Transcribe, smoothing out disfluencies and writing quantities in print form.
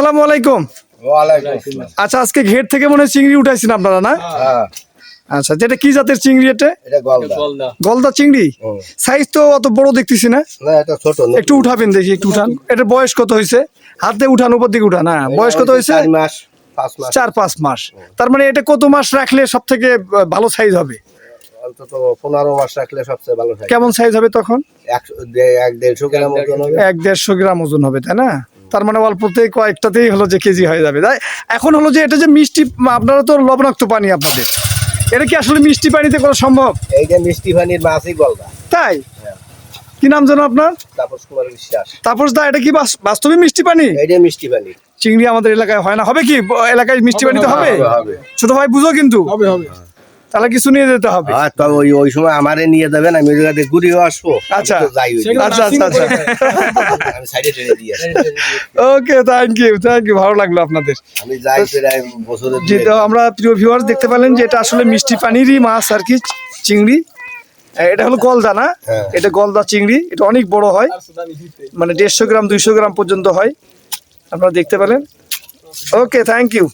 আসসালামু আলাইকুম। আচ্ছা, আজকে ঘের থেকে মনে হয় চিংড়ি উঠাইছেন আপনারা, না? আচ্ছা, যেটা কি জাতের চিংড়ি? এটা গলদা চিংড়ি। সাইজ তো অত বড় দেখতেছি না। একটু উঠাবেন দেখি, একটু উঠান। এটার বয়স কত হয়েছে? হাত দিয়ে উঠান, উপর দিকে উঠান। হ্যাঁ, বয়স কত হয়েছে? 4-5 মাস। তার মানে এটা কত মাস রাখলে সব থেকে ভালো সাইজ হবে? অন্তত 15 মাস রাখলে সবচেয়ে ভালো হয়। কেমন সাইজ হবে তখন? 1-1.5 গ্রাম ওজন হবে। 1-1.5 গ্রাম ওজন হবে, তাই না? তার মানে অল্পতেই কয়েকটাতেই হলো যে কেজি হয়ে যাবে। তাই এখন হলো যে এটা যে মিষ্টি, আপনারা তো লবণাক্ত পানি আপনাদের, এটা কি আসলে মিষ্টি পানিতে করা সম্ভব? এইটা মিষ্টি পানির মাছই গলদা। তাই? কি নাম জানো আপনার? তাপস কুমার বিশ্বাস। তাপস দা, এটা কি বাস্তবে মিষ্টি পানি? এইটা মিষ্টি পানি। চিংড়ি আমাদের এলাকায় হয় না, হবে কি এলাকায় মিষ্টি পানিতে হবে? ছোট ভাই বুঝো কিন্তু, তাহলে কিছু নিয়ে যেতে হবে। তবে ওই সময় আমারে নিয়ে যাবেন, আমি ওই জায়গাতে ঘুরেও আসবো। আচ্ছা যাই আচ্ছা আচ্ছা আচ্ছা, আমি সাইডে টেনে দিয়ে আসি। ওকে, থ্যাংক ইউ, ভালো লাগলো আপনাদের। আমি যাই প্রায় বছরে জি, তো আমরা প্রিয় ভিউয়ার্স দেখতে পেলেন যে এটা আসলে মিষ্টি পানিরই মাছ আর কি, চিংড়ি। এটা হলো গলদা, না? এটা গলদা চিংড়ি। এটা অনেক বড় হয়, মানে 150 গ্রাম 200 গ্রাম পর্যন্ত হয়। আপনারা দেখতে পেলেন। ওকে, থ্যাংক ইউ।